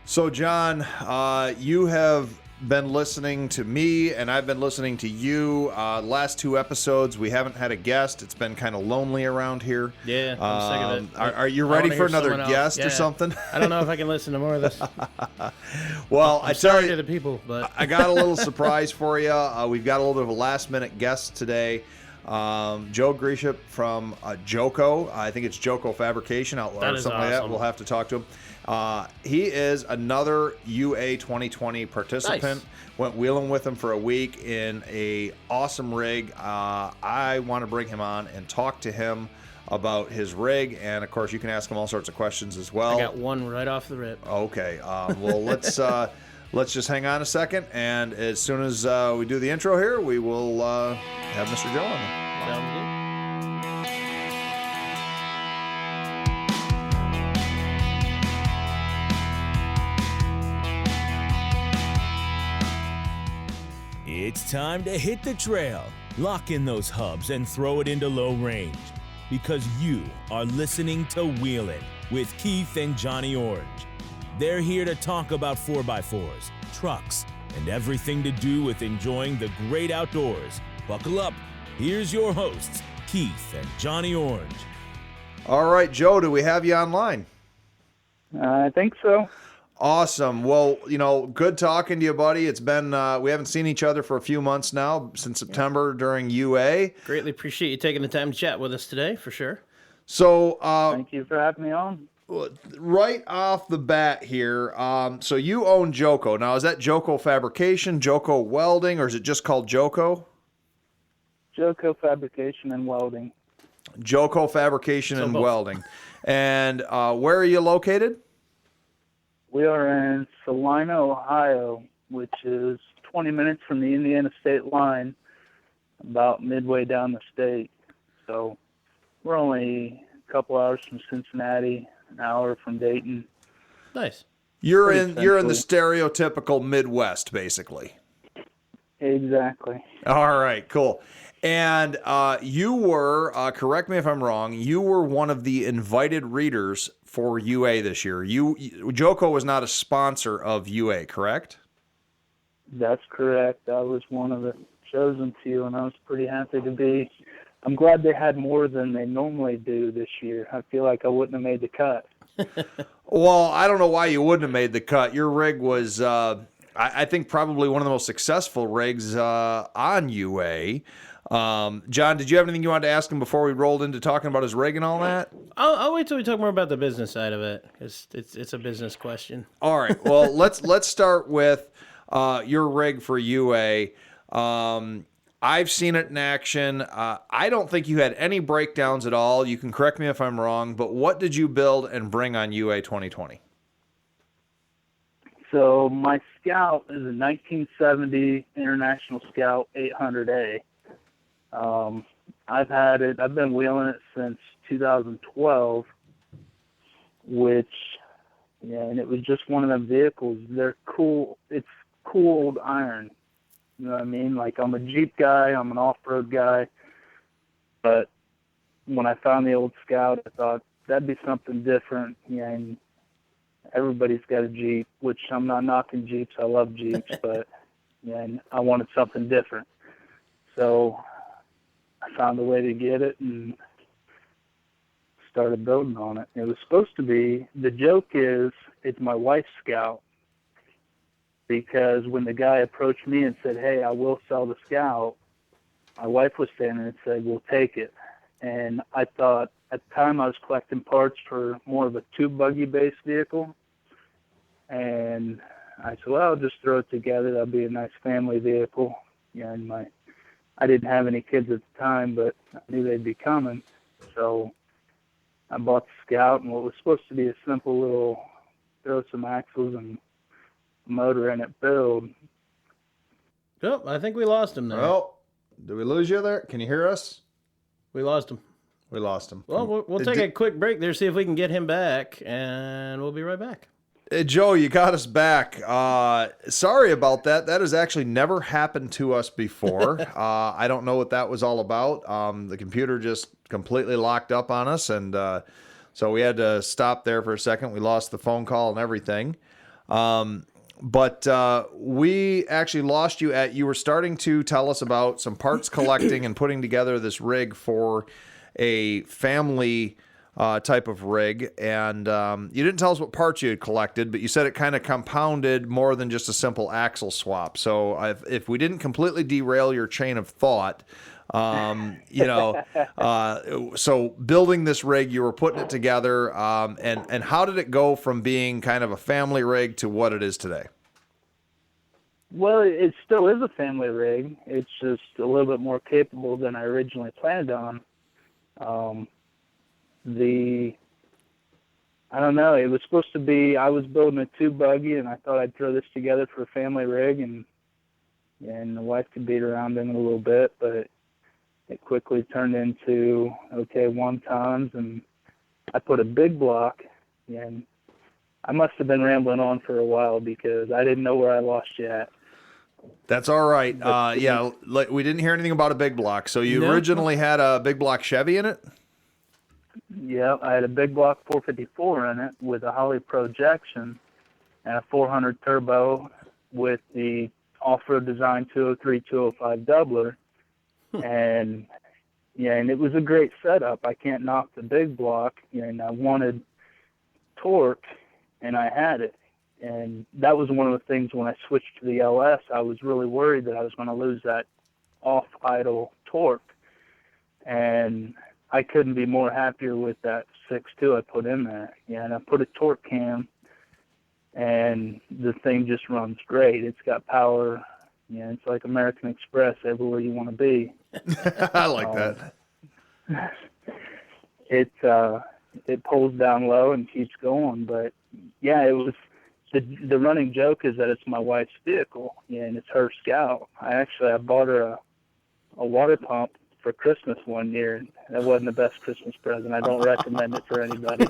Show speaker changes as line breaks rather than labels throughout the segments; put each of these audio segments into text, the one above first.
So, John, you have been listening to me, and I've been listening to you. Last two episodes, we haven't had a guest. It's been kind of lonely around here.
Yeah, I'm sick of it.
Are you ready for another guest or something?
I don't know if I can listen to more of this.
Well,
I'm sorry to the people, but
I got a little surprise for you. We've got a little bit of a last-minute guest today. Joe Grieshop from JOCO. I think it's JOCO Fabrication or something
awesome.
like that. We'll have to talk to him. He is another UA 2020 participant.
Nice.
Went wheeling with him for a week in a awesome rig. I want to bring him on and talk to him about his rig, and of course you can ask him all sorts of questions as well.
I got one right off the rip.
Okay. Well, let's just hang on a second, and as soon as we do the intro here, we will have Mr. Joe on.
Sounds good.
It's time to hit the trail, lock in those hubs, and throw it into low range. Because you are listening to Wheelin' with Keith and Johnny Orange. They're here to talk about 4x4s, trucks, and everything to do with enjoying the great outdoors. Buckle up. Here's your hosts, Keith and Johnny Orange.
All right, Joe, do we have you online?
I think so.
Awesome. Well, good talking to you, buddy. It's been, we haven't seen each other for a few months now, since September during UA.
Greatly appreciate you taking the time to chat with us today, for sure.
So,
Thank you for having me on.
right off the bat here, so you own JOCO. Now, is that JOCO Fabrication, JOCO Welding, or is it just called JOCO?
JOCO Fabrication and Welding.
JOCO Fabrication and
both.
Welding. And where are you located?
We are in Salina, Ohio, which is 20 minutes from the Indiana state line, about midway down the state. So we're only a couple hours from Cincinnati, an hour from Dayton.
Nice.
You're
Pretty
in the
centrally.
stereotypical Midwest, basically.
Exactly.
All right, cool. And you were, correct me if I'm wrong, you were one of the invited readers for UA this year. JOCO was not a sponsor of UA, correct?
That's correct. I was one of the chosen few, and I was pretty happy to be. I'm glad they had more than they normally do this year. I feel like I wouldn't have made the cut.
Well, I don't know why you wouldn't have made the cut. Your rig was, I think, probably one of the most successful rigs on UA. John, did you have anything you wanted to ask him before we rolled into talking about his rig and all that?
I'll wait till we talk more about the business side of it. It's a business question.
All right. Well, let's start with your rig for UA. I've seen it in action. I don't think you had any breakdowns at all. You can correct me if I'm wrong, but what did you build and bring on UA 2020?
So my Scout is a 1970 International Scout 800A. I've been wheeling it since 2012, and it was just one of them vehicles. They're cool. It's cool old iron. You know what I mean? Like, I'm a Jeep guy, I'm an off-road guy, but when I found the old Scout, I thought that'd be something different. Yeah, and everybody's got a Jeep, which I'm not knocking Jeeps. I love Jeeps, but and I wanted something different. So I found a way to get it and started building on it. It was supposed to be, the joke is, it's my wife's Scout, because when the guy approached me and said, "Hey, I will sell the Scout," my wife was standing there and said, "We'll take it." And I thought, at the time I was collecting parts for more of a tube buggy based vehicle, and I said, well, I'll just throw it together. That'll be a nice family vehicle. Yeah, and I didn't have any kids at the time, but I knew they'd be coming. So I bought the Scout, and what was supposed to be a simple little throw some axles and motor in it build.
Oh, I think we lost him there.
Well, did we lose you there? Can you hear us?
We lost him.
We lost him.
Well, we'll take a quick break there, see if we can get him back, and we'll be right back.
Joe, you got us back. Sorry about that. That has actually never happened to us before. I don't know what that was all about. The computer just completely locked up on us, and so we had to stop there for a second. We lost the phone call and everything. But we actually lost you you were starting to tell us about some parts collecting and putting together this rig for a family type of rig. And you didn't tell us what parts you had collected, but you said it kind of compounded more than just a simple axle swap. So if we didn't completely derail your chain of thought, so building this rig, you were putting it together, and how did it go from being kind of a family rig to what it is today?
Well, it still is a family rig. It's just a little bit more capable than I originally planned on. I don't know, it was supposed to be, I was building a 2-buggy, and I thought I'd throw this together for a family rig, and the wife could beat around in it a little bit, but it quickly turned into, 1 tons, and I put a big block, and I must have been rambling on for a while because I didn't know where I lost you at.
That's all right. We didn't hear anything about a big block. So you originally had a big block Chevy in it?
Yeah, I had a big block 454 in it with a Holly projection and a 400 turbo with the off-road design 203, 205 doubler. And it was a great setup. I can't knock the big block, and I wanted torque, and I had it. And that was one of the things when I switched to the LS, I was really worried that I was going to lose that off-idle torque. And I couldn't be more happier with that 6.2 I put in there. Yeah, and I put a torque cam, and the thing just runs great. It's got power. Yeah, it's like American Express everywhere you want to be.
I like that.
It pulls down low and keeps going. But yeah, it was the running joke is that it's my wife's vehicle, and it's her Scout. I bought her a water pump for Christmas one year. That wasn't the best Christmas present. I don't recommend it for anybody.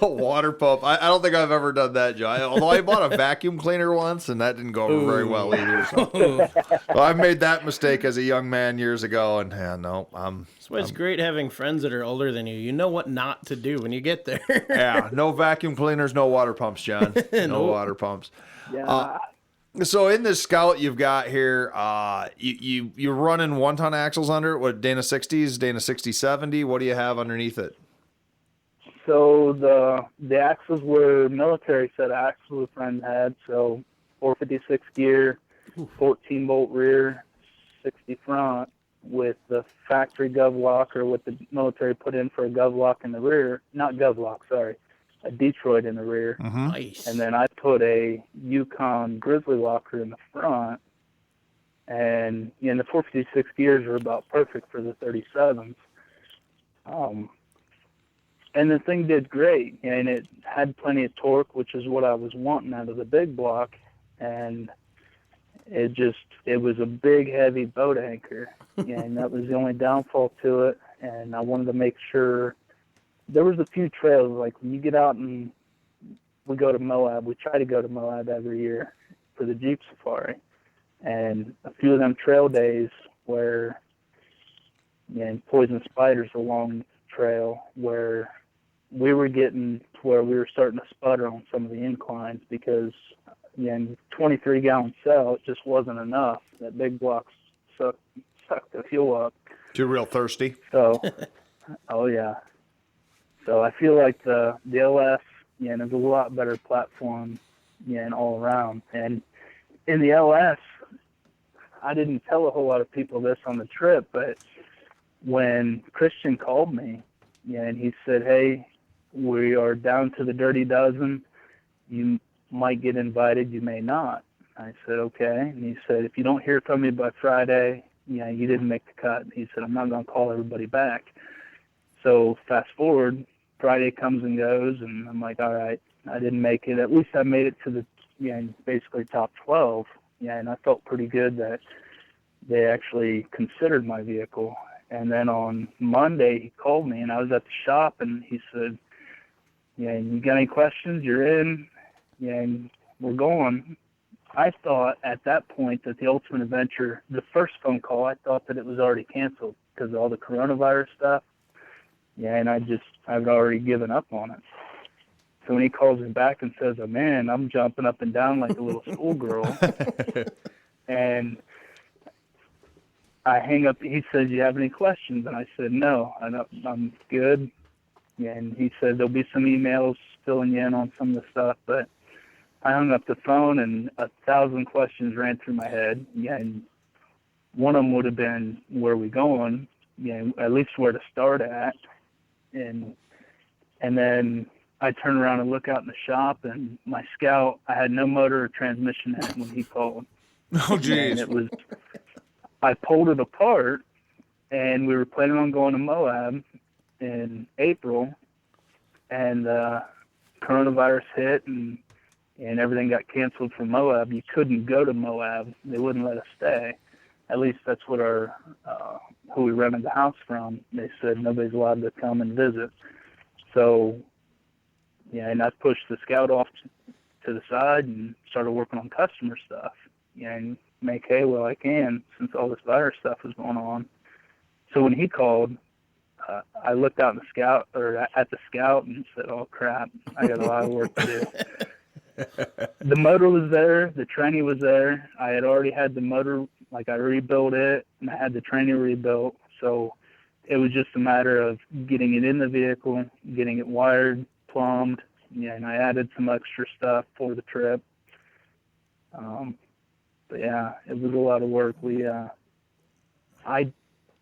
A water pump. I don't think I've ever done that, Joe. Although I bought a vacuum cleaner once, and that didn't go over very well either. So. Well, I made that mistake as a young man years ago, and
That's why it's great having friends that are older than you. You know what not to do when you get there.
Yeah, no vacuum cleaners, no water pumps, John. No water pumps.
Yeah.
So in this Scout you've got here, you're running 1-ton axles under it. What, Dana 60s, Dana 60/70? What do you have underneath it?
So the axles were military set axles a friend had. So 456 gear, 14 bolt rear, 60 front with the factory gov lock, or what the military put in for a gov lock in the rear. Not gov lock, sorry. A Detroit in the rear.
Mm-hmm.
Nice.
And then I put a Yukon Grizzly locker in the front. And the 456 gears are about perfect for the 37s. And the thing did great. And it had plenty of torque, which is what I was wanting out of the big block. And it was a big, heavy boat anchor. And that was the only downfall to it. And I wanted to make sure. There was a few trails, like when you get out and we go to Moab, we try to go to Moab every year for the Jeep Safari. And a few of them trail days where, poison spiders along the trail, where we were getting to where we were starting to sputter on some of the inclines because, 23-gallon cell, it just wasn't enough. That big block sucked the fuel up.
You're real thirsty.
So, oh yeah. So I feel like the LS, is a lot better platform, all around. And in the LS, I didn't tell a whole lot of people this on the trip, but when Christian called me, and he said, "Hey, we are down to the dirty dozen. You might get invited, you may not." I said, "Okay." And he said, "If you don't hear from me by Friday, you didn't make the cut." He said, "I'm not going to call everybody back." So fast forward, Friday comes and goes, and I'm like, all right, I didn't make it. At least I made it to the, basically top 12. And I felt pretty good that they actually considered my vehicle. And then on Monday, he called me, and I was at the shop, and he said, you got any questions? You're in. And we're going. I thought at that point that the Ultimate Adventure, the first phone call, I thought that it was already canceled because of all the coronavirus stuff. And I've already given up on it. So when he calls me back and says, "Oh man, I'm jumping up and down like a little schoolgirl," and I hang up, he says, "You have any questions?" And I said, "No, I'm good." And he said, "There'll be some emails filling you in on some of the stuff," but I hung up the phone and 1,000 questions ran through my head. Yeah, and one of them would have been, where are we going? Yeah, at least where to start at. And then I turn around and look out in the shop, and my Scout, I had no motor or transmission in it when he called.
Oh, geez.
And it was, I pulled it apart, and we were planning on going to Moab in April, and coronavirus hit, and everything got canceled from Moab. You couldn't go to Moab. They wouldn't let us stay. At least that's what our who we rented the house from. They said nobody's allowed to come and visit. So, yeah, and I pushed the Scout off to the side and started working on customer stuff. Yeah, and make hay while I can since all this virus stuff was going on. So when he called, I looked out in the Scout, or at the Scout, and said, "Oh crap, I got a lot of work to do." The motor was there, the tranny was there. I had already had the motor, like I rebuilt it, and I had the tranny rebuilt. So it was just a matter of getting it in the vehicle, getting it wired, plumbed, yeah, and I added some extra stuff for the trip. But yeah, it was a lot of work. I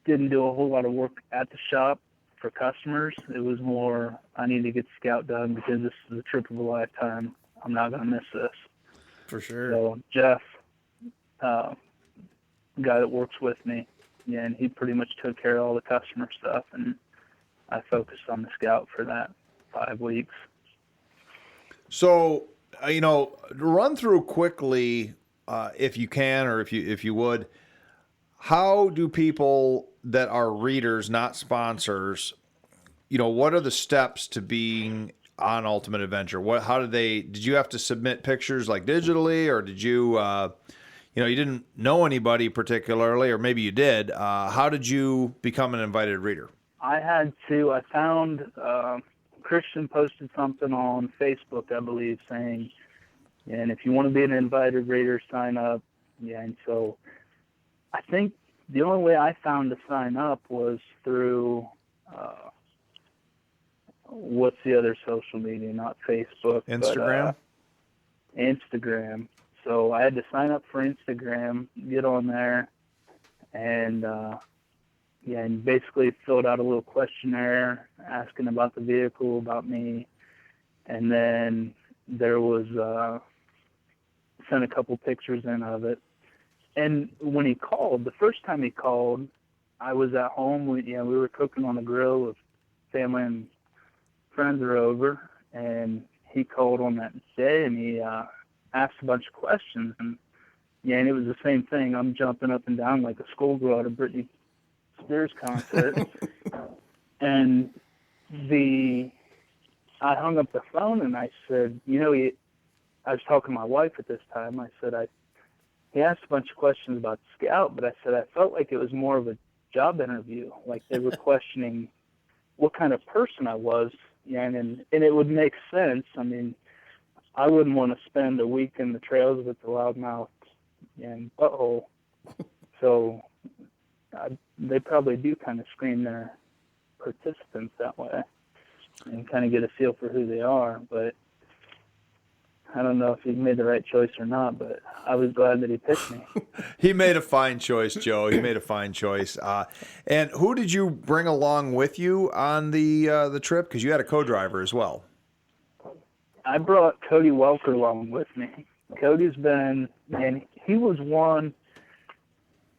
didn't do a whole lot of work at the shop for customers. It was more, I need to get the Scout done because this is a trip of a lifetime. I'm not going to miss this.
For sure.
So Jeff, guy that works with me, yeah, and he pretty much took care of all the customer stuff, and I focused on the Scout for that 5 weeks.
So, run through quickly, if you can, or if you would, how do people that are readers, not sponsors, what are the steps to being on Ultimate Adventure? Did you have to submit pictures like digitally, or did you, you didn't know anybody particularly, or maybe you did. How did you become an invited reader?
I found, Christian posted something on Facebook, I believe, saying, and if you want to be an invited reader, sign up. Yeah, and so I think the only way I found to sign up was through, what's the other social media? Not Facebook.
Instagram?
But, Instagram. So I had to sign up for Instagram, get on there, and and basically filled out a little questionnaire asking about the vehicle, about me, and then there was sent a couple pictures in of it. And when he called, the first time he called, I was at home. We were cooking on the grill with family and friends are over, and he called on that day, and he asked a bunch of questions, and it was the same thing. I'm jumping up and down like a schoolgirl at a Britney Spears concert, and I hung up the phone, and I said, I was talking to my wife at this time. I said, he asked a bunch of questions about Scout, but I said I felt like it was more of a job interview, like they were questioning what kind of person I was. Yeah, and it would make sense. I mean, I wouldn't want to spend a week in the trails with the loudmouth and butthole. So they probably do kind of screen their participants that way and kind of get a feel for who they are. But I don't know if he made the right choice or not, but I was glad that he picked me.
He made a fine choice, Joe. He made a fine choice. And who did you bring along with you on the trip? Because you had a co-driver as well.
I brought Cody Welker along with me. Cody's been, and he was one,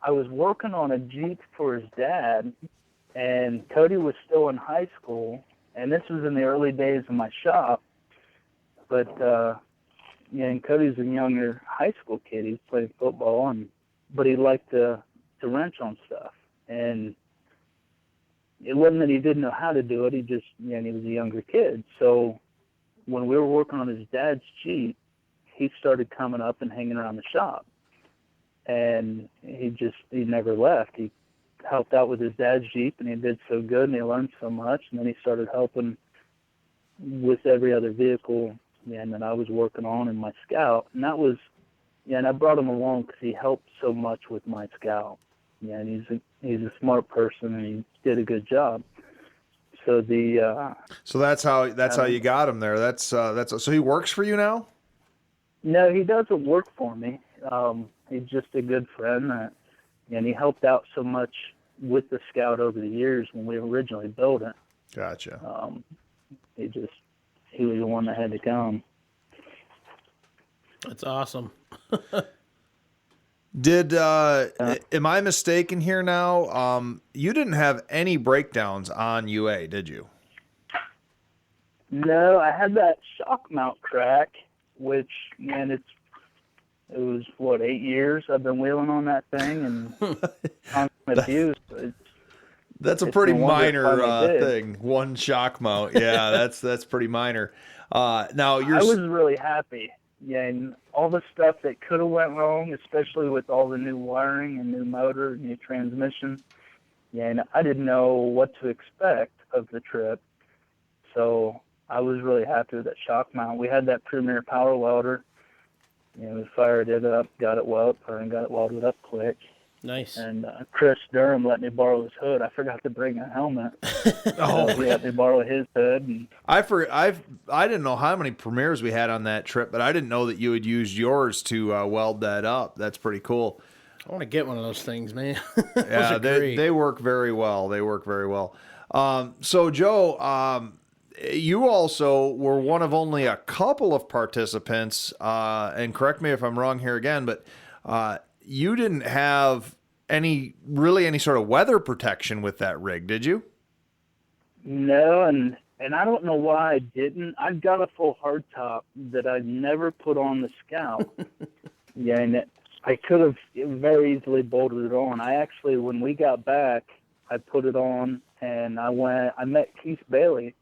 I was working on a Jeep for his dad, and Cody was still in high school, and this was in the early days of my shop. But, and Cody's a younger high school kid. He was playing football, but he liked to wrench on stuff. And it wasn't that he didn't know how to do it. He just, he was a younger kid. So when we were working on his dad's Jeep, he started coming up and hanging around the shop. And he never left. He helped out with his dad's Jeep, and he did so good, and he learned so much. And then he started helping with every other vehicle, and that I was working on in my Scout. And that was, and I brought him along because he helped so much with my Scout. And he's a smart person, and he did a good job. So
so that's how you got him there. That's so he works for you now?
No, he doesn't work for me. He's just a good friend, and he helped out so much with the Scout over the years when we originally built it.
Gotcha.
He was the one that had to come.
That's awesome.
Am I mistaken here now? You didn't have any breakdowns on UA, did you?
No, I had that shock mount crack, which, man, it was, 8 years I've been wheeling on that thing, and constant abuse.
That's a
it's
pretty
no wonder
minor
I did.
thing. One shock mount. Yeah, that's pretty minor. Now
I was really happy. Yeah, and all the stuff that could have went wrong, especially with all the new wiring and new motor, new transmission. Yeah, and I didn't know what to expect of the trip. So I was really happy with that shock mount. We had that Premier power welder. We fired it up, got it welded up quick.
Nice.
And Chris Durham let me borrow his hood. I forgot to bring a helmet. So he let me borrow his hood. And
I didn't know how many Premiers we had on that trip, but I didn't know that you had used yours to weld that up. That's pretty cool.
I want to get one of those things, man.
Yeah, they work very well. They work very well. So Joe, you also were one of only a couple of participants, and correct me if I'm wrong here again, but you didn't have any sort of weather protection with that rig, did you?
no, and I don't know why I didn't. I've got a full hardtop that I never put on the Scout. Yeah, and I could have very easily bolted it on. I actually, when we got back, I put it on, and I met Keith Bailey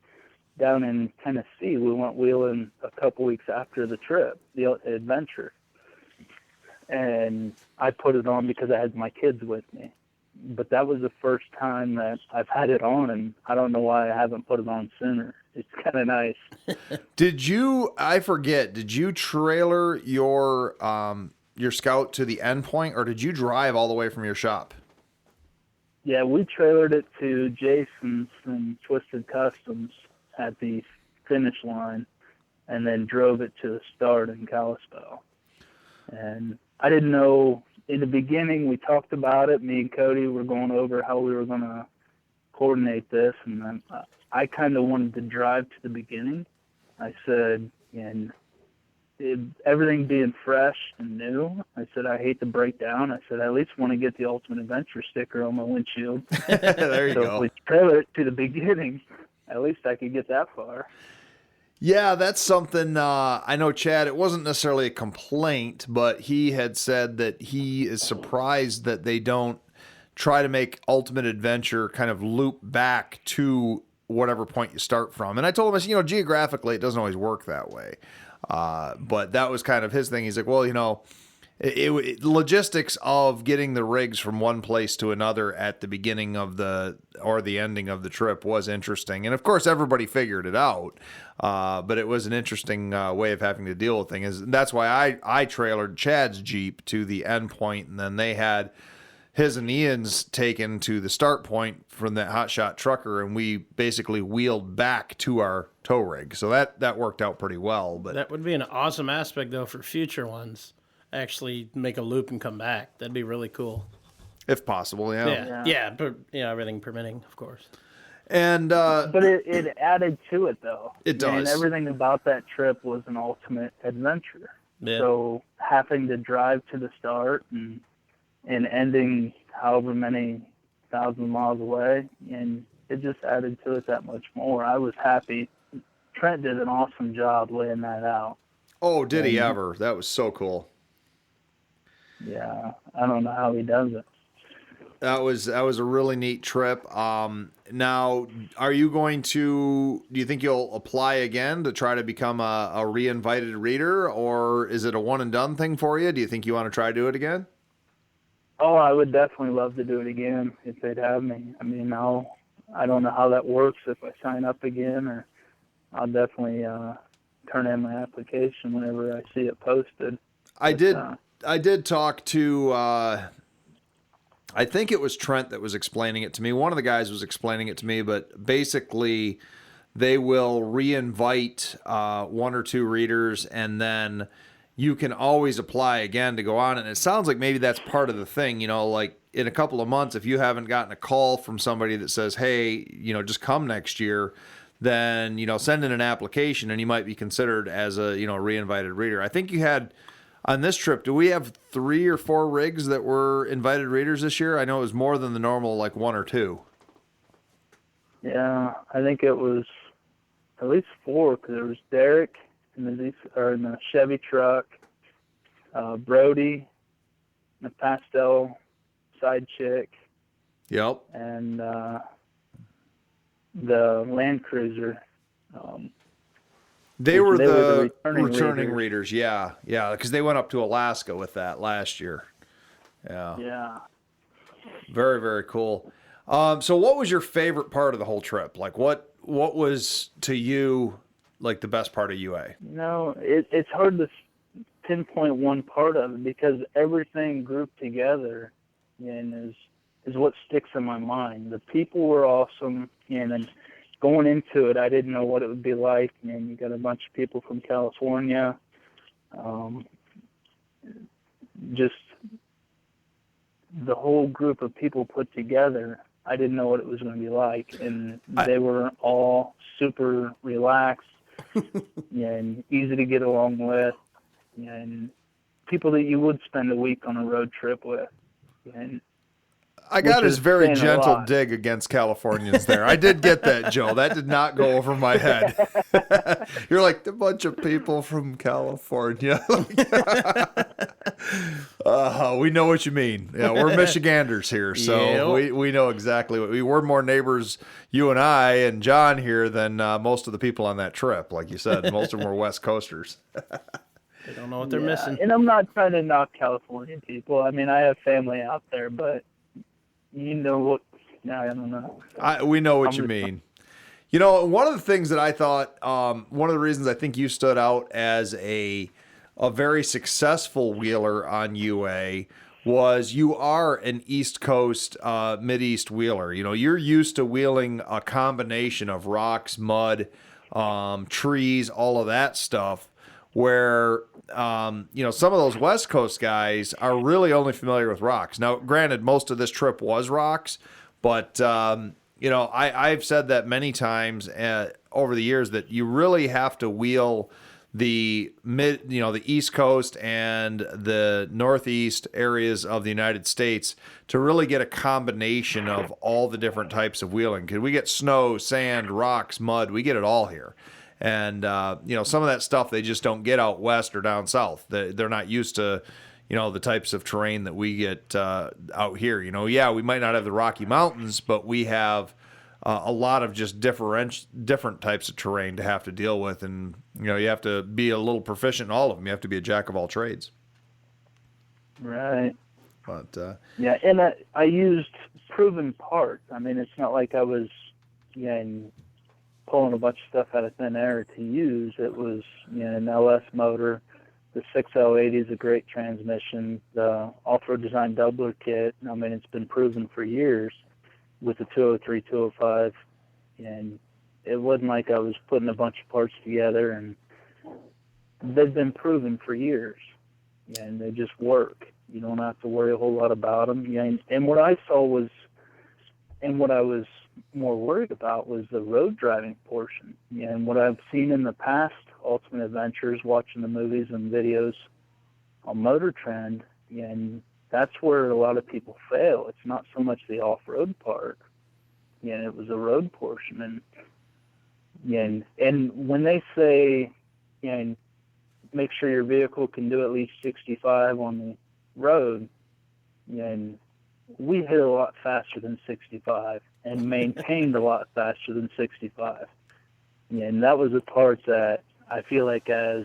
down in Tennessee. We went wheeling a couple weeks after the trip, the adventure. And I put it on because I had my kids with me. But that was the first time that I've had it on, and I don't know why I haven't put it on sooner. It's kind of nice.
Did you trailer your Scout to the end point, or did you drive all the way from your shop?
Yeah, we trailered it to Jason's from Twisted Customs at the finish line, and then drove it to the start in Kalispell. And I didn't know, in the beginning we talked about it, me and Cody were going over how we were going to coordinate this, and then I kind of wanted to drive to the beginning. I said, and everything being fresh and new, I said, I hate to break down. I said, I at least want to get the Ultimate Adventure sticker on my windshield.
There you
So
go.
if we trailer it to the beginning, at least I could get that far.
Yeah, that's something, I know Chad, it wasn't necessarily a complaint, but he had said that he is surprised that they don't try to make Ultimate Adventure kind of loop back to whatever point you start from. And I told him, geographically, it doesn't always work that way. But that was kind of his thing. He's like, well, logistics of getting the rigs from one place to another at the beginning of the ending of the trip was interesting. And of course, everybody figured it out. But it was an interesting way of having to deal with things. That's why I trailered Chad's Jeep to the end point, and then they had his and Ian's taken to the start point from that hotshot trucker, and we basically wheeled back to our tow rig. So that worked out pretty well. But
That would be an awesome aspect, though, for future ones. Actually make a loop and come back. That'd be really cool.
if possible,
Yeah, but everything permitting, of course.
And
But it added to it, though.
It does.
And everything about that trip was an ultimate adventure.
Yeah.
So having to drive to the start and ending however many thousand miles away, and it just added to it that much more. I was happy. Trent did an awesome job laying that out.
oh, did he ever? That was so cool.
Yeah, I don't know how he does it.
That was a really neat trip. Now, are you going to? Do you think you'll apply again to try to become a re-invited reader, or is it a one and done thing for you? Do you think you want to try to do it again?
Oh, I would definitely love to do it again if they'd have me. I mean, I don't know how that works if I sign up again, or I'll definitely turn in my application whenever I see it posted.
I did talk to, I think it was Trent that was explaining it to me. One of the guys was explaining it to me, but basically they will re-invite one or two readers, and then you can always apply again to go on. And it sounds like maybe that's part of the thing, like in a couple of months, if you haven't gotten a call from somebody that says, hey, just come next year, then, send in an application and you might be considered as a, re-invited reader. I think you had on this trip, do we have 3 or 4 rigs that were invited readers this year? I know it was more than the normal, like 1 or 2.
Yeah, I think it was at least 4, because there was Derek in the Chevy truck, Brody, the pastel side chick.
Yep.
And the Land Cruiser.
They were the returning readers. Yeah, because they went up to Alaska with that last year. Yeah. Very, very cool. So what was your favorite part of the whole trip? Like what was to you like the best part of UA?
It's hard to pinpoint one part of it, because everything grouped together and is what sticks in my mind. The people were awesome, and going into it, I didn't know what it would be like. You got a bunch of people from California. Just the whole group of people put together, I didn't know what it was going to be like. And they were all super relaxed and easy to get along with, and people that you would spend a week on a road trip with. And
I got his very gentle dig against Californians there. I did get that, Joe. That did not go over my head. You're like, a bunch of people from California. We know what you mean. Yeah, we're Michiganders here, so we know exactly what we're more neighbors, you and I and John here, than most of the people on that trip. Like you said, most of them were West Coasters.
They don't know what they're missing.
And I'm not trying to knock California people. I mean, I have family out there, but I don't know.
We know what you mean. One of the things that I thought, one of the reasons I think you stood out as a very successful wheeler on UA was you are an East Coast, Mid-East wheeler. You're used to wheeling a combination of rocks, mud, trees, all of that stuff, where some of those West Coast guys are really only familiar with rocks. Now, granted, most of this trip was rocks, but I've said that many times over the years that you really have to wheel the East Coast and the Northeast areas of the United States to really get a combination of all the different types of wheeling. Because we get snow, sand, rocks, mud, we get it all here. And, some of that stuff they just don't get out west or down south. They're not used to, the types of terrain that we get out here. We might not have the Rocky Mountains, but we have a lot of just different types of terrain to have to deal with. And, you have to be a little proficient in all of them. You have to be a jack of all trades.
Right.
But
and I used proven parts. I mean, it's not like I was pulling a bunch of stuff out of thin air to use. It was an LS motor. The 6L80 is a great transmission. The off-road design doubler kit, I mean, it's been proven for years with the 203, 205. And it wasn't like I was putting a bunch of parts together, and they've been proven for years. And they just work. You don't have to worry a whole lot about them. And what I saw was, and what I was more worried about, was the road driving portion. And what I've seen in the past Ultimate Adventures, watching the movies and videos on Motor Trend, and that's where a lot of people fail. It's not so much the off-road part. It was the road portion. And when they say, make sure your vehicle can do at least 65 on the road, and we hit a lot faster than 65 and maintained a lot faster than 65. And that was the part that I feel like, as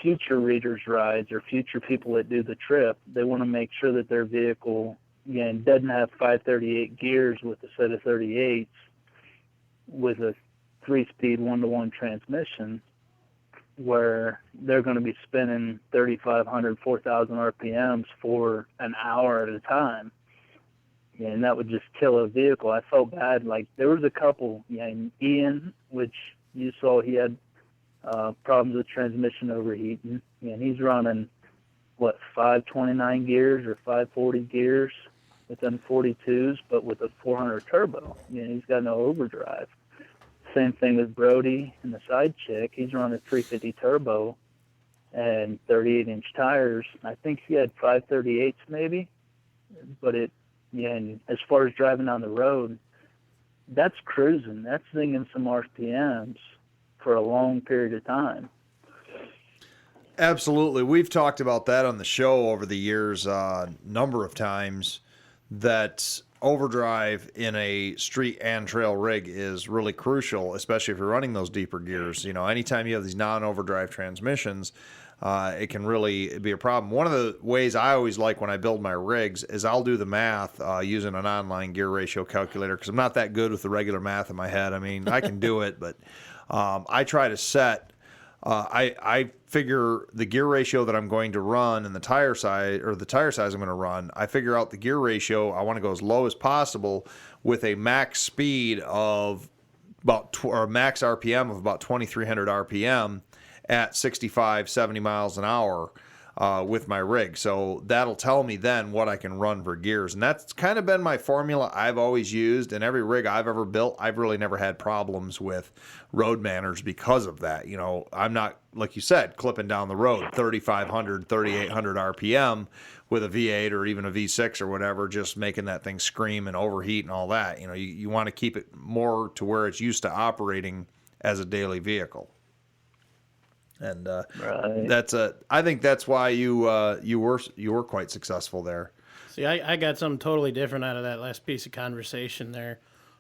future readers' rides or future people that do the trip, they want to make sure that their vehicle doesn't have 538 gears with a set of 38s with a 3-speed 1-to-1 transmission where they're going to be spinning 3,500, 4,000 RPMs for an hour at a time. And that would just kill a vehicle. I felt bad. Like, there was a couple, and Ian, which you saw, he had problems with transmission overheating, and he's running, 529 gears or 540 gears with them 42s, but with a 400 turbo. He's got no overdrive. Same thing with Brody and the side chick. He's running a 350 turbo and 38-inch tires. I think he had 538s maybe, but and as far as driving down the road, that's cruising. That's singing some RPMs for a long period of time.
Absolutely. We've talked about that on the show over the years number of times, that overdrive in a street and trail rig is really crucial, especially if you're running those deeper gears. Anytime you have these non-overdrive transmissions, it can really be a problem. One of the ways I always like when I build my rigs is I'll do the math using an online gear ratio calculator, because I'm not that good with the regular math in my head. I mean, I can do it, but I try to set, I figure the gear ratio that I'm going to run and the tire size, or the tire size I'm going to run. I figure out the gear ratio. I want to go as low as possible with a max speed of or max RPM of about 2,300 RPM at 65, 70 miles an hour with my rig. So that'll tell me then what I can run for gears. And that's kind of been my formula I've always used. And every rig I've ever built, I've really never had problems with road manners because of that. I'm not, like you said, clipping down the road 3,500, 3,800 RPM with a V8 or even a V6 or whatever, just making that thing scream and overheat and all that. You want to keep it more to where it's used to operating as a daily vehicle. And
right.
I think that's why you were quite successful there.
See, I got something totally different out of that last piece of conversation there.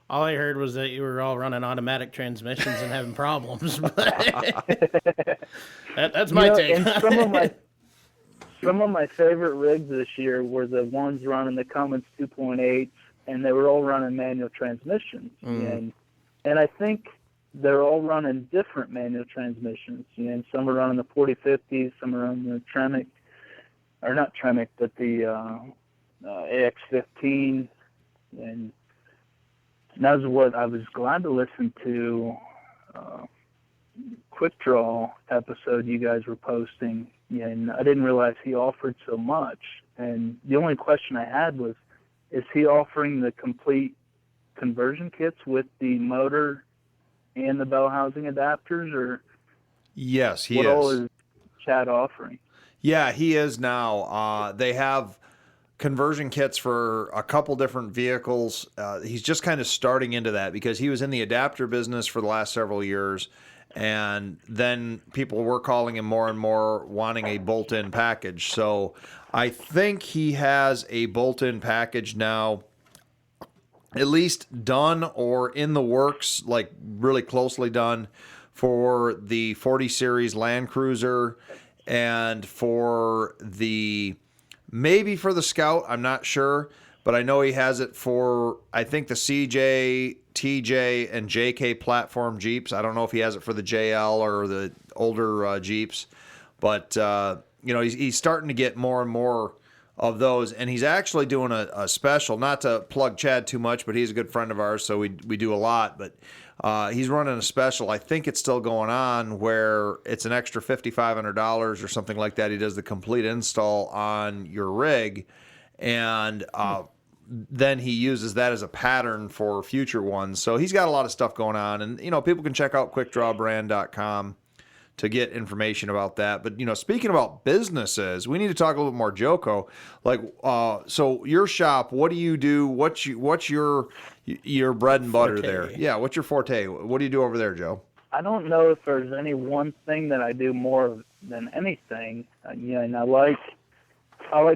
All I heard was that you were all running automatic transmissions and having problems. That's my take.
And some of my favorite rigs this year were the ones running the Cummins 2.8, and they were all running manual transmissions. And I think they're all running different manual transmissions. And some are running the 4050s, some are running the Tremec, or not Tremec, but the AX15. And that was what I was glad to listen to. Quick Draw episode you guys were posting, and I didn't realize he offered so much. And the only question I had was, is he offering the complete conversion kits with the motor and the bell housing adapters, or
yes, he
what
is.
all is Chad offering?
Yeah, he is now. They have conversion kits for a couple different vehicles. He's just kind of starting into that because he was in the adapter business for the last several years, and then people were calling him more and more wanting a bolt-in package. So I think he has a bolt-in package now, at least done or in the works, like really closely done, for the 40 Series Land Cruiser and for maybe for the Scout. I'm not sure, but I know he has it for, I think, the CJ, TJ, and JK platform Jeeps. I don't know if he has it for the JL or the older Jeeps, but he's starting to get more and more of those, and he's actually doing a special, not to plug Chad too much, but he's a good friend of ours, so we do a lot, but he's running a special. I think it's still going on, where it's an extra $5,500 or something like that. He does the complete install on your rig, and then he uses that as a pattern for future ones. So he's got a lot of stuff going on, and people can check out quickdrawbrand.com to get information about that. But speaking about businesses, we need to talk a little bit more JOCO. Like, so your shop, what do you do? What's your bread and butter there? Yeah, what's your forte? What do you do over there, Joe?
I don't know if there's any one thing that I do more than anything. And I like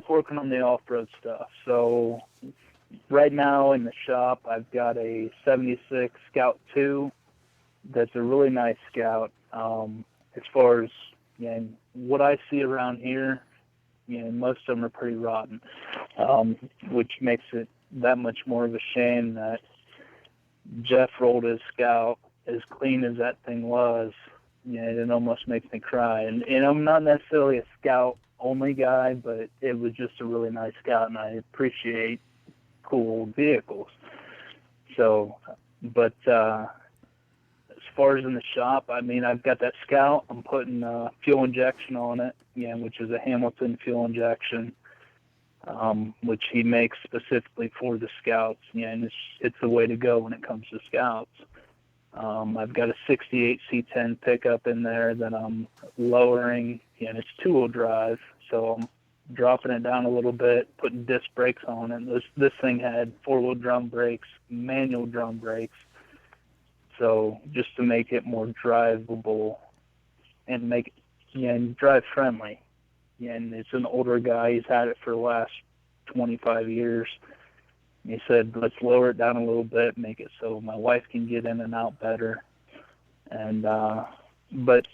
working on the off-road stuff. So right now in the shop, I've got a 76 Scout 2 that's a really nice Scout. As far as what I see around here, most of them are pretty rotten, which makes it that much more of a shame that Jeff rolled his Scout as clean as that thing was, yeah, it almost makes me cry. And I'm not necessarily a Scout only guy, but it was just a really nice Scout, and I appreciate cool vehicles. So, but as far as in the shop, I mean, I've got that Scout. I'm putting fuel injection on it, yeah, which is a Hamilton fuel injection, which he makes specifically for the Scouts. Yeah, and it's the way to go when it comes to Scouts. I've got a 68 C10 pickup in there that I'm lowering, and it's two-wheel drive, so I'm dropping it down a little bit, putting disc brakes on it. This thing had four-wheel drum brakes, manual drum brakes, so just to make it more drivable and make it, yeah, and drive friendly. Yeah, and it's an older guy. He's had it for the last 25 years. He said, let's lower it down a little bit, make it so my wife can get in and out better. And, but,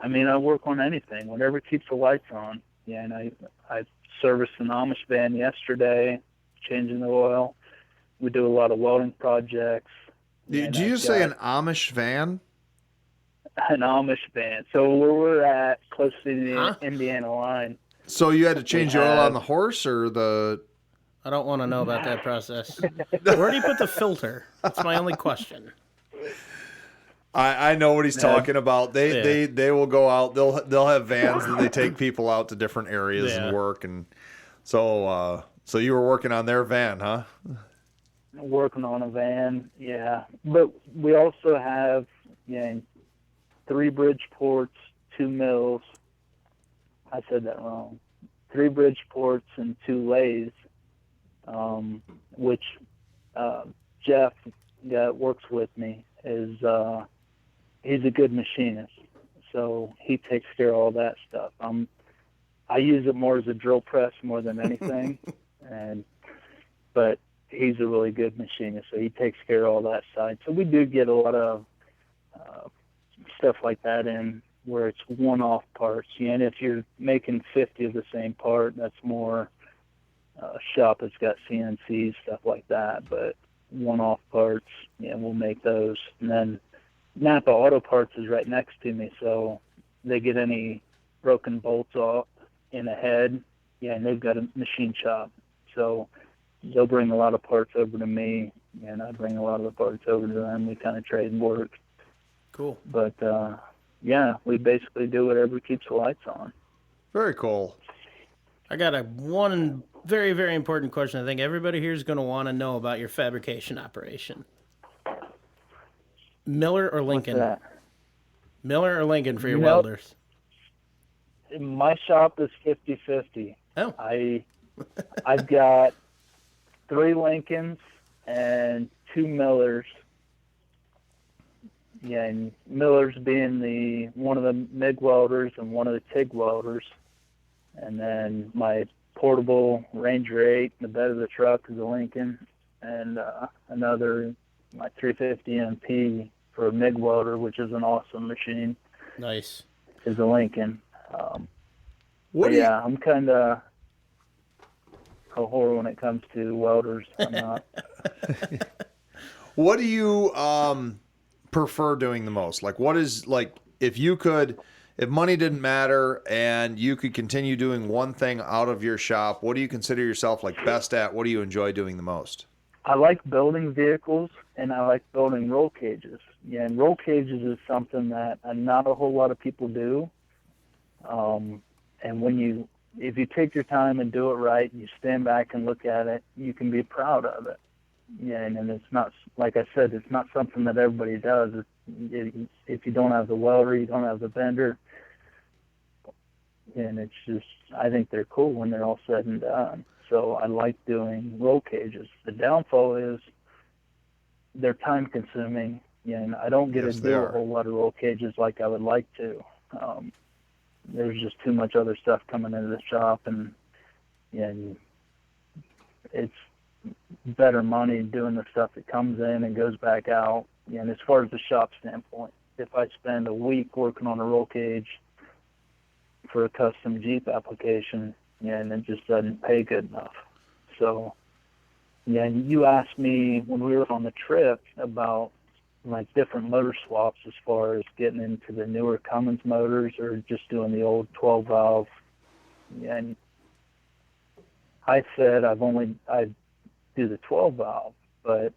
I mean, I work on anything, whatever keeps the lights on. Yeah, and I serviced an Amish van yesterday, changing the oil. We do a lot of welding projects.
Did you say an Amish van?
An Amish van. So where we're at, close to the Indiana line.
So you had to change the oil on the horse or the...
I don't want to know about that process. Where do you put the filter? That's my only question.
I know what he's talking about. They will go out. They'll have vans that they take people out to different areas and work. And so you were working on their van, huh?
Working on a van, yeah. But we also have 3 Bridgeports, 2 mills. I said that wrong. 3 Bridgeports and 2 lathes. Which Jeff that works with me is he's a good machinist, so he takes care of all that stuff. I use it more as a drill press more than anything, but he's a really good machinist, so he takes care of all that side. So we do get a lot of stuff like that in where it's one-off parts. Yeah, and if you're making 50 of the same part, that's more shop that's got CNC, stuff like that. But one-off parts, yeah, we'll make those. And then Napa Auto Parts is right next to me, so they get any broken bolts off in a head, yeah, and they've got a machine shop. So they'll bring a lot of parts over to me, and I bring a lot of the parts over to them. We kind of trade work.
Cool.
But, yeah, we basically do whatever keeps the lights on.
Very cool.
I got one very, very important question I think everybody here is going to want to know about your fabrication operation. Miller or Lincoln?
What's that?
Miller or Lincoln for your welders?
My shop is 50-50.
Oh.
I've got 3 Lincolns and 2 Millers. Yeah, and Miller's being one of the MIG welders and one of the TIG welders. And then my portable Ranger 8 in the bed of the truck is a Lincoln, and another, my 350 MP for a MIG welder, which is an awesome machine.
Nice.
Is a Lincoln.
Yeah,
I'm kind of a horror when it comes to welders. I'm not.
What do you prefer doing the most? Like, what is, like, if money didn't matter and you could continue doing one thing out of your shop, what do you consider yourself like best at? What do you enjoy doing the most?
I like building vehicles, and I like building roll cages. Yeah, and roll cages is something that not a whole lot of people do. And if you take your time and do it right, and you stand back and look at it, you can be proud of it. Yeah, and it's not, like I said, it's not something that everybody does. If you don't have the welder, you don't have the bender, and it's just, I think they're cool when they're all said and done. So I like doing roll cages. The downfall is they're time consuming, and I don't get to do a whole lot of roll cages like I would like to. There's just too much other stuff coming into the shop, and it's better money doing the stuff that comes in and goes back out. And as far as the shop standpoint, if I spend a week working on a roll cage for a custom Jeep application, and it just doesn't pay good enough. So, yeah, you asked me when we were on the trip about like different motor swaps as far as getting into the newer Cummins motors or just doing the old 12 valve. And I said I do the 12 valve, but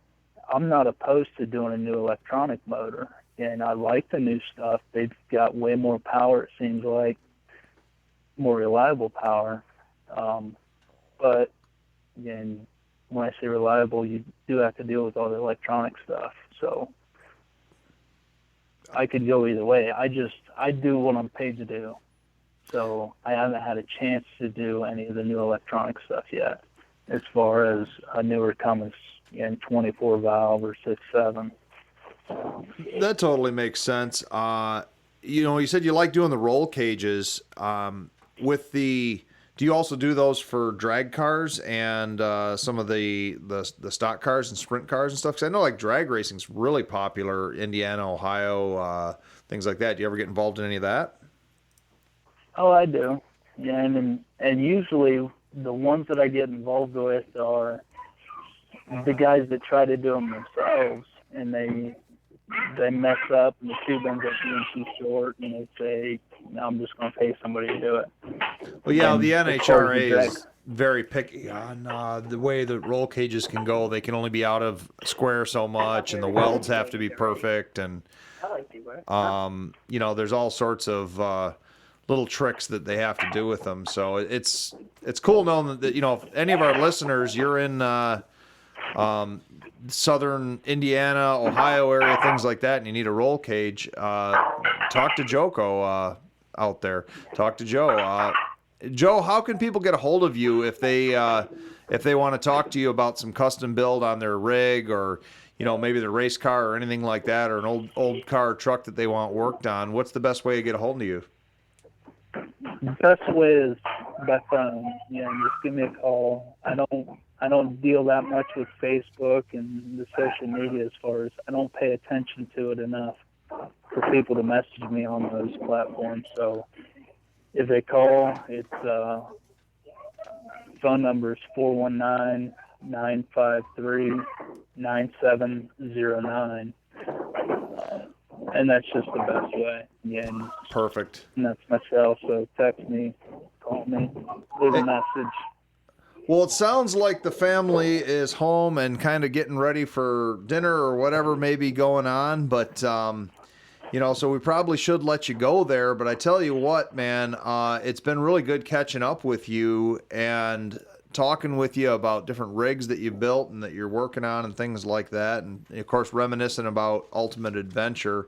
I'm not opposed to doing a new electronic motor. And I like the new stuff. They've got way more power, it seems like, more reliable power. But again, when I say reliable, you do have to deal with all the electronic stuff. So I could go either way. I do what I'm paid to do. So I haven't had a chance to do any of the new electronic stuff yet, as far as a newer Cummins 24 valve or 6.7.
That totally makes sense. You said you like doing the roll cages. Do you also do those for drag cars and some of the stock cars and sprint cars and stuff? Because I know like drag racing's really popular, Indiana, Ohio, things like that. Do you ever get involved in any of that?
Oh, I do. Yeah, and usually the ones that I get involved with are the guys that try to do them themselves, and they mess up and the tube ends up being too short, and they say, no, I'm just going to pay somebody to do it.
Well, yeah,
And
the
as far as
NHRA
the
is very picky on the way the roll cages can go. They can only be out of square so much, and the welds have to be perfect, and there's all sorts of little tricks that they have to do with them. So it's cool knowing that if any of our listeners, you're in southern Indiana, Ohio area, things like that, and you need a roll cage, talk to JOCO out there. Talk to Joe. Joe, how can people get a hold of you if they want to talk to you about some custom build on their rig, or maybe their race car or anything like that, or an old car or truck that they want worked on? What's the best way to get a hold of you?
The best way is by phone. Just give me a call. I don't deal that much with Facebook and the social media, as far as I don't pay attention to it enough for people to message me on those platforms. So if they call, it's phone number is 419-953-9709. And that's just the best way. And
Perfect.
And that's my cell, so text me, call me, leave a message.
Well, it sounds like the family is home and kind of getting ready for dinner or whatever may be going on. But, so we probably should let you go there. But I tell you what, man, it's been really good catching up with you and talking with you about different rigs that you built and that you're working on and things like that. And, of course, reminiscing about Ultimate Adventure.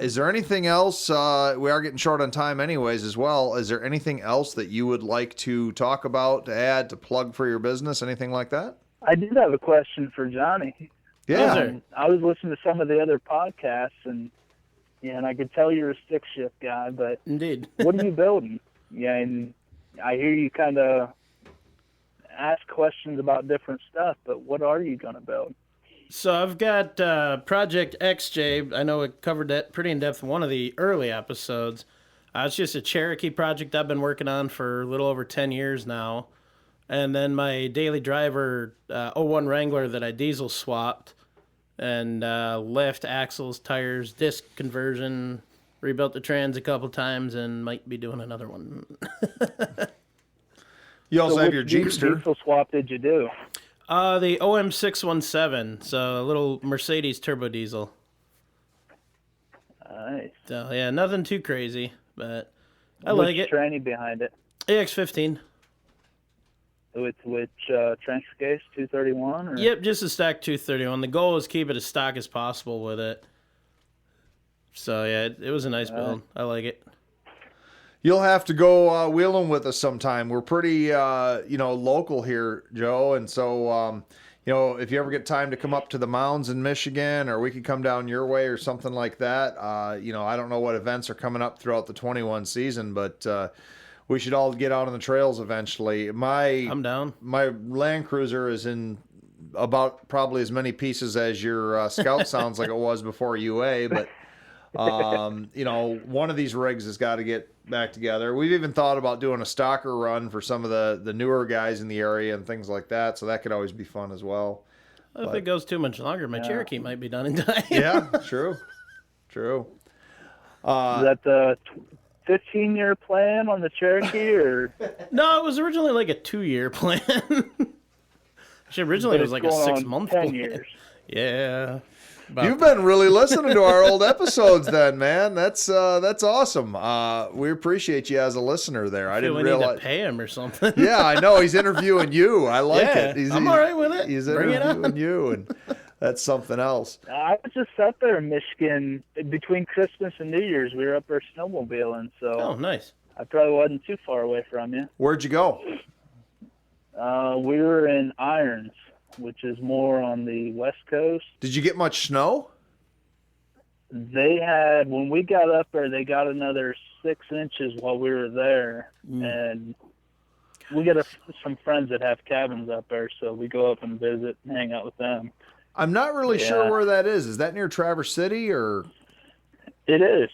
Is there anything else? We are getting short on time anyways as well. Is there anything else that you would like to talk about, to add, to plug for your business, anything like that?
I did have a question for Johnny.
Yeah.
I was listening to some of the other podcasts, and I could tell you're a stick shift guy, but
Indeed.
what are you building? Yeah, and I hear you kind of ask questions about different stuff, but what are you going to build?
So I've got Project XJ. I know we covered that pretty in depth in one of the early episodes. It's just a Cherokee project I've been working on for a little over 10 years now. And then my daily driver, 01 Wrangler that I diesel swapped, and lift, axles, tires, disc conversion, rebuilt the trans a couple times, and might be doing another one.
You also have
which
your Jeepster.
diesel swap did you do?
The OM617, so a little Mercedes turbo diesel.
Nice.
So, yeah, nothing too crazy, but I like it.
Which tranny behind it?
AX15.
Which transfer case, 231? Or?
Yep, just a stock 231. The goal is keep it as stock as possible with it. So, yeah, it was a nice build. I like it.
You'll have to go wheeling with us sometime. We're pretty, local here, Joe. And so, if you ever get time to come up to the mounds in Michigan, or we could come down your way or something like that. I don't know what events are coming up throughout the 21 season, but we should all get out on the trails eventually.
I'm down.
My Land Cruiser is in about probably as many pieces as your Scout sounds like it was before UA, but one of these rigs has got to get back together. We've even thought about doing a stalker run for some of the newer guys in the area and things like that, so that could always be fun as well.
If it goes too much longer, my Cherokee might be done in time.
Yeah, true.
Is that the 15-year plan on the Cherokee, or?
No, it was originally like a 2-year plan. Actually, originally it was like a 6-month
10
plan.
years.
Yeah.
You've been really listening to our old episodes then, man. That's awesome. We appreciate you as a listener there. I didn't realize.
Need to pay him or something.
Yeah, I know. He's interviewing you. I like it.
I'm all right with it.
He's
Bring it
interviewing
on.
you, and that's something else.
I was just up there in Michigan between Christmas and New Year's. We were up there snowmobiling, so
Oh, nice.
I probably wasn't too far away from you.
Where'd you go?
We were in Irons, which is more on the West Coast.
Did you get much snow?
They had, when we got up there, they got another 6 inches while we were there. And we got some friends that have cabins up there, so we go up and visit and hang out with them.
I'm not really sure where that is. Is that near Traverse City or?
It is.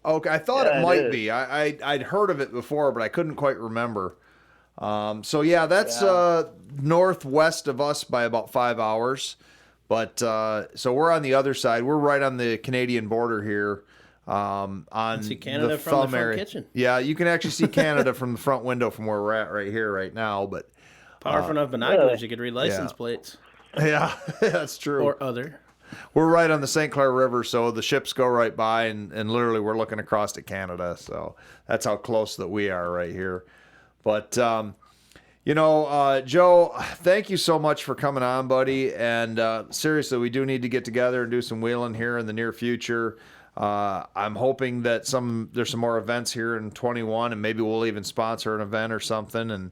Okay, I thought it might
is.
be. I'd heard of it before, but I couldn't quite remember. So yeah, that's northwest of us by about 5 hours. But so we're on the other side. We're right on the Canadian border here. On
see Canada
the
from the
thumb
front
area.
kitchen.
Yeah, you can actually see Canada from the front window from where we're at right here, right now. But
Powerful enough binoculars,
really?
you could read license
Yeah.
plates.
yeah, that's true.
Or other.
We're right on the St. Clair River, so the ships go right by, and literally we're looking across to Canada. So that's how close that we are right here. But, Joe, thank you so much for coming on, buddy. And seriously, we do need to get together and do some wheeling here in the near future. I'm hoping that there's some more events here in 21, and maybe we'll even sponsor an event or something. And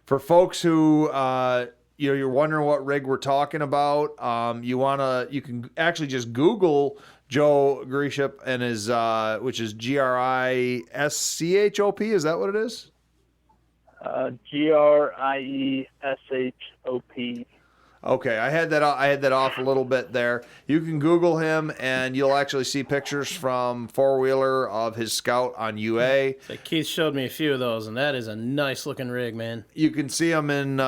for folks who you're wondering what rig we're talking about, you can actually just Google Joe Grieshop and his which is Grischop. Is that what it is?
Grieshop.
Okay, I had that off a little bit there. You can Google him, and you'll actually see pictures from Four Wheeler of his Scout on UA.
So Keith showed me a few of those, and that is a nice looking rig, man.
You can see him in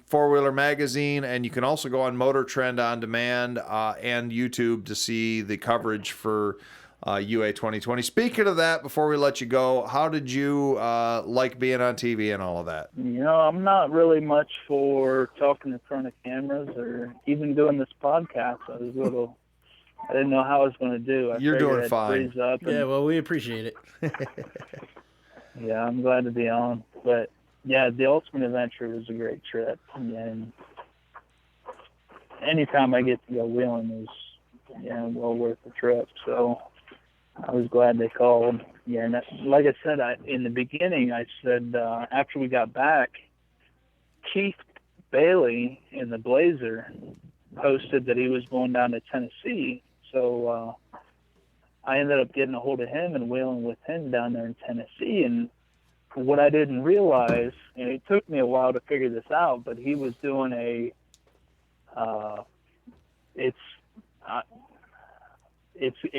Four Wheeler Magazine, and you can also go on Motor Trend on Demand and YouTube to see the coverage for UA 2020. Speaking of that, before we let you go, how did you like being on TV and all of that?
I'm not really much for talking in front of cameras or even doing this podcast. I didn't know how I was going to do.
You're doing fine.
Up
Yeah, well, we appreciate it.
Yeah, I'm glad to be on. But yeah, the Ultimate Adventure was a great trip, and anytime I get to go wheeling is well worth the trip. So I was glad they called. Yeah, and like I said, in the beginning, I said after we got back, Keith Bailey in the Blazer posted that he was going down to Tennessee. So I ended up getting a hold of him and wheeling with him down there in Tennessee. And what I didn't realize, and it took me a while to figure this out, but he was doing it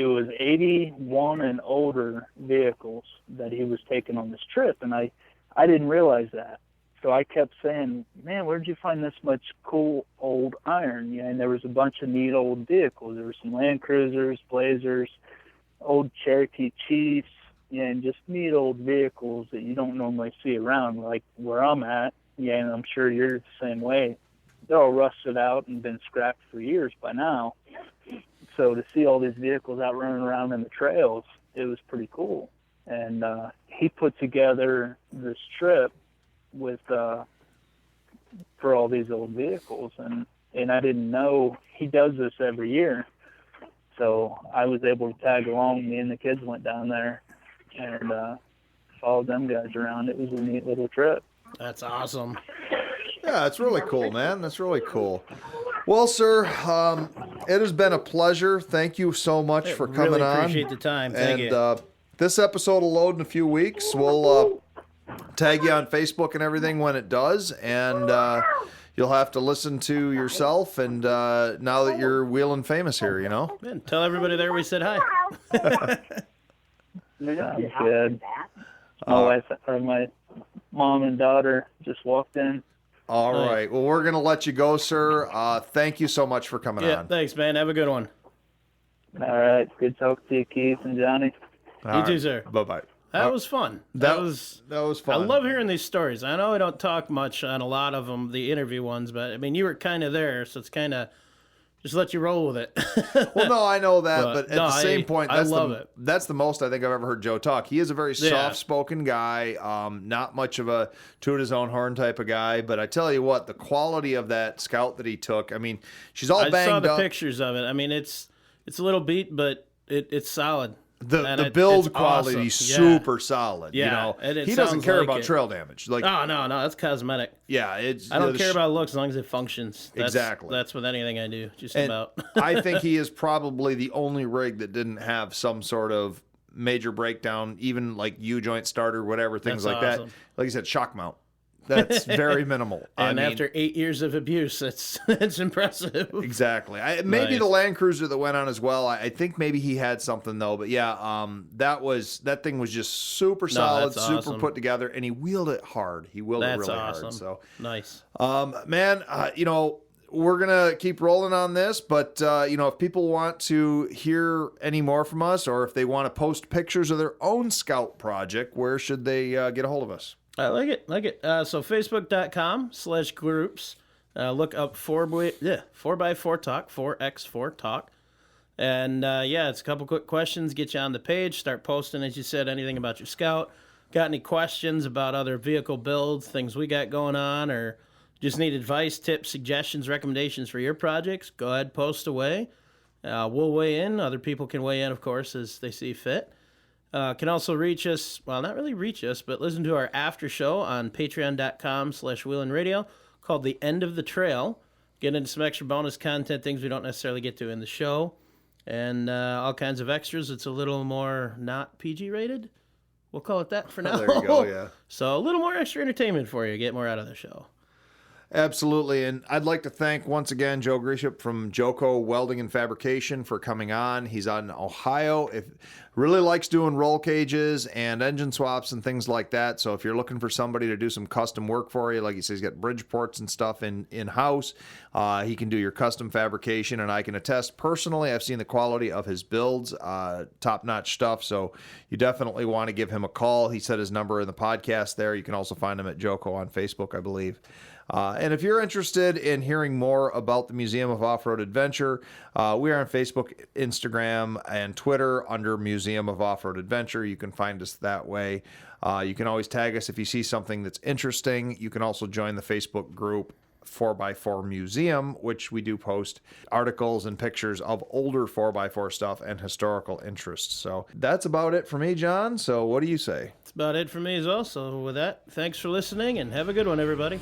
was 81 and older vehicles that he was taking on this trip, and I didn't realize that. So I kept saying, man, where'd you find this much cool old iron? Yeah, and there was a bunch of neat old vehicles. There were some Land Cruisers, Blazers, old Cherokee Chiefs, and just neat old vehicles that you don't normally see around, like where I'm at. Yeah, and I'm sure you're the same way. They're all rusted out and been scrapped for years by now. So to see all these vehicles out running around in the trails, it was pretty cool. And he put together this trip with for all these old vehicles, and I didn't know he does this every year. So I was able to tag along. Me and the kids went down there and followed them guys around. It was a neat little trip.
That's awesome.
Yeah, it's really cool, man. That's really cool. Well, sir, it has been a pleasure. Thank you so much for coming
really
on.
appreciate the time. Thank you.
And this episode will load in a few weeks. We'll tag you on Facebook and everything when it does, and you'll have to listen to yourself. And now that you're wheeling famous here,
Man, tell everybody there we said hi.
Yeah, good. My wife or my mom and daughter just walked in.
All right. Well, we're going to let you go, sir. Thank you so much for coming
Yeah,
on.
thanks, man. Have a good one.
All right. Good talking to you, Keith and Johnny.
You too, sir.
Bye-bye.
That was fun.
That was fun.
I love hearing these stories. I know I don't talk much on a lot of them, the interview ones, but I mean, you were kind of there, so it's kind of just let you roll with it.
Well, no, I know that, but at
no,
the same point,
I love it.
That's the most I think I've ever heard Joe talk. He is a very
Yeah.
soft-spoken guy, not much of a toot his own horn type of guy. But I tell you what, the quality of that Scout that he took, I mean, she's all
I
banged
saw the
up.
pictures of it. I mean, it's a little beat, but it's solid.
The build
it's
quality is
awesome.
super solid.
Yeah,
You know,
and it
he doesn't
sounds
care
like
about
it.
trail damage. Like,
Oh, no, that's cosmetic.
yeah, it's
I don't care
the
about looks as long as it functions.
Exactly.
That's with anything I do, just
And
about.
I think he is probably the only rig that didn't have some sort of major breakdown, even like U-joint starter, whatever, things
That's
like that.
awesome.
Like you said, shock mount. That's very minimal.
And after 8 years of abuse, it's impressive.
Exactly. Maybe
Nice.
the Land Cruiser that went on as well. I think maybe he had something though. But yeah, that thing was just super solid,
that's
super
awesome.
put together, and he wheeled it hard. He wheeled it
That's
really
awesome.
hard. So,
Nice.
man, we're gonna keep rolling on this. But if people want to hear any more from us, or if they want to post pictures of their own Scout project, where should they get a hold of us?
I like it. So facebook.com/groups. Look up 4x4 Talk, 4x4 Talk. And it's a couple quick questions. Get you on the page. Start posting, as you said, anything about your Scout. Got any questions about other vehicle builds, things we got going on, or just need advice, tips, suggestions, recommendations for your projects? Go ahead, post away. We'll weigh in. Other people can weigh in, of course, as they see fit. Can also reach us, well, not really reach us, but listen to our after show on patreon.com/wheelinradio called The End of the Trail. Get into some extra bonus content, things we don't necessarily get to in the show, and all kinds of extras. It's a little more not PG rated. We'll call it that for now.
There you go, yeah.
So a little more extra entertainment for you. Get more out of the show.
Absolutely. And I'd like to thank once again Joe Grieshop from JOCO Welding and Fabrication for coming on. He's out in Ohio. Really likes doing roll cages and engine swaps and things like that. So if you're looking for somebody to do some custom work for you, like he says, he's got bridge ports and stuff in-house. He can do your custom fabrication, and I can attest personally, I've seen the quality of his builds, top-notch stuff. So you definitely want to give him a call. He said his number in the podcast there. You can also find him at JOCO on Facebook, I believe. And if you're interested in hearing more about the Museum of Off-Road Adventure, we are on Facebook, Instagram, and Twitter under Museum of Off-Road Adventure. You can find us that way. You can always tag us if you see something that's interesting. You can also join the Facebook group 4x4 Museum, which we do post articles and pictures of older 4x4 stuff and historical interests. So that's about it for me, John. So what do you say?
That's about it for me as well. So with that, thanks for listening, and have a good one, everybody.